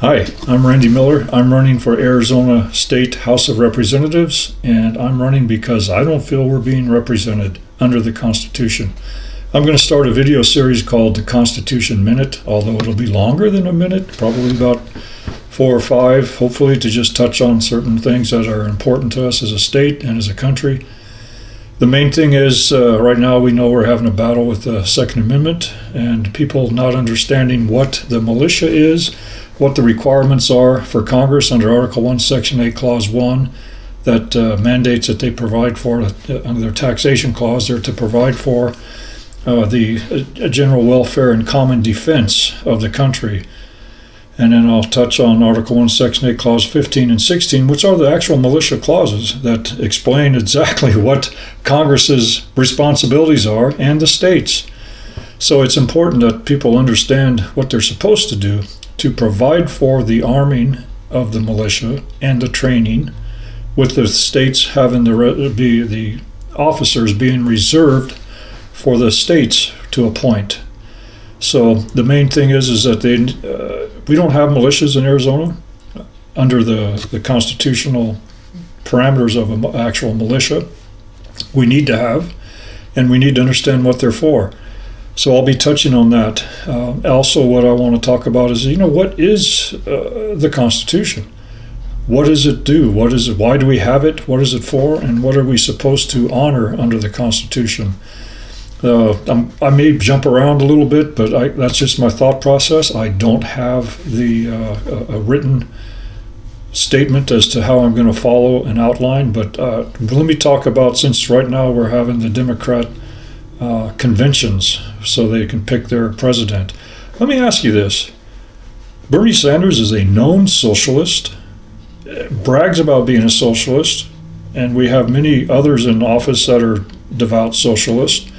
Hi, I'm Randy Miller. I'm running for Arizona State House of Representatives, and I'm running because I don't feel we're being represented under the Constitution. I'm going to start a video series called the Constitution Minute, although it'll be longer than a minute, probably about 4 or 5, hopefully, to just touch on certain things that are important to us as a state and as a country. The main thing is, right now we know we're having a battle with the Second Amendment and people not understanding what the militia is, what the requirements are for Congress under Article 1, Section 8, Clause 1, that mandates that they provide for, under their taxation clause, they're to provide for the general welfare and common defense of the country. And then I'll touch on Article 1, Section 8, Clause 15 and 16, which are the actual militia clauses that explain exactly what Congress's responsibilities are and the states. So it's important that people understand what they're supposed to do to provide for the arming of the militia and the training, with the states having the officers being reserved for the states to appoint. So the main thing is that we don't have militias in Arizona under the constitutional parameters of an actual militia. We need to have, and we need to understand what they're for. So I'll be touching on that. Also, what I want to talk about is, what is the Constitution? What does it do? What is it? Why do we have it? What is it for? And what are we supposed to honor under the Constitution? I may jump around a little bit, but that's just my thought process. I don't have a written statement as to how I'm going to follow an outline, but let me talk about, since right now we're having the Democrat conventions so they can pick their president. Let me ask you this. Bernie Sanders is a known socialist, brags about being a socialist, and we have many others in office that are devout socialists.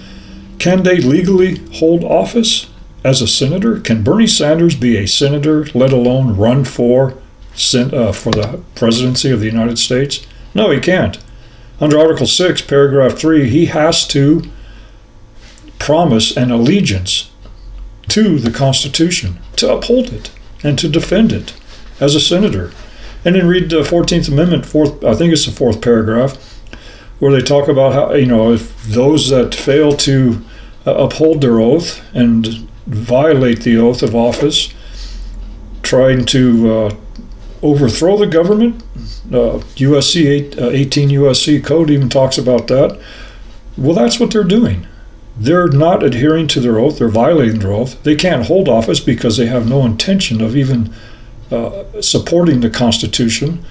Can they legally hold office as a senator? Can Bernie Sanders be a senator, let alone run for the presidency of the United States? No, he can't. Under Article 6, Paragraph 3, he has to promise an allegiance to the Constitution, to uphold it, and to defend it as a senator. And then read the 14th Amendment, I think it's the 4th paragraph, where they talk about how, if those that fail to uphold their oath and violate the oath of office, trying to overthrow the government, 18 USC Code even talks about that. Well, that's what they're doing. They're not adhering to their oath. They're violating their oath. They can't hold office because they have no intention of even supporting the Constitution.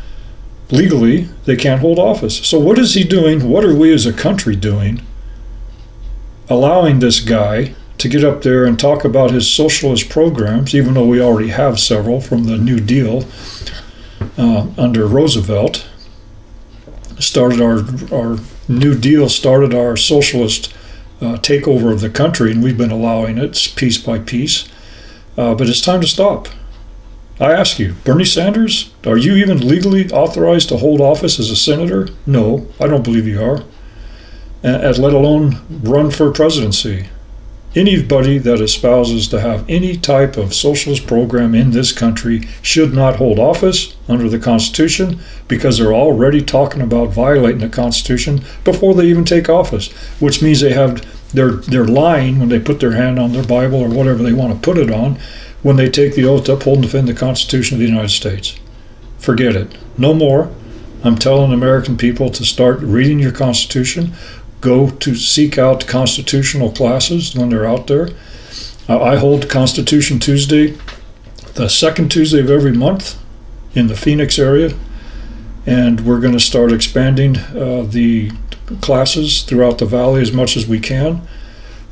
Legally, they can't hold office. So what is he doing? What are we as a country doing, allowing this guy to get up there and talk about his socialist programs, even though we already have several from the New Deal under Roosevelt? Our New Deal started our socialist takeover of the country, and we've been allowing it piece by piece. But it's time to stop. I ask you, Bernie Sanders, are you even legally authorized to hold office as a senator? No, I don't believe you are. Let alone run for presidency. Anybody that espouses to have any type of socialist program in this country should not hold office under the Constitution, because they're already talking about violating the Constitution before they even take office, which means they're lying when they put their hand on their Bible or whatever they want to put it on, when they take the oath to uphold and defend the Constitution of the United States. Forget it. No more. I'm telling American people to start reading your Constitution. Go to seek out constitutional classes when they're out there. I hold Constitution Tuesday, the second Tuesday of every month in the Phoenix area, and we're going to start expanding the classes throughout the valley as much as we can.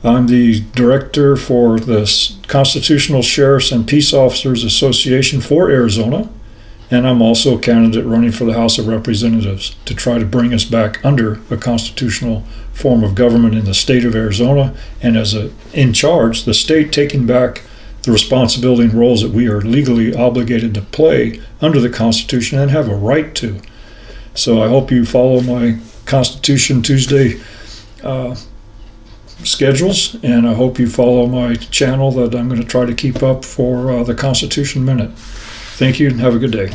I'm the director for the Constitutional Sheriffs and Peace Officers Association for Arizona, and I'm also a candidate running for the House of Representatives to try to bring us back under a constitutional form of government in the state of Arizona, and in charge, the state taking back the responsibility and roles that we are legally obligated to play under the Constitution and have a right to. So I hope you follow my Constitution Tuesday schedules, and I hope you follow my channel that I'm going to try to keep up for the Constitution Minute. Thank you and have a good day.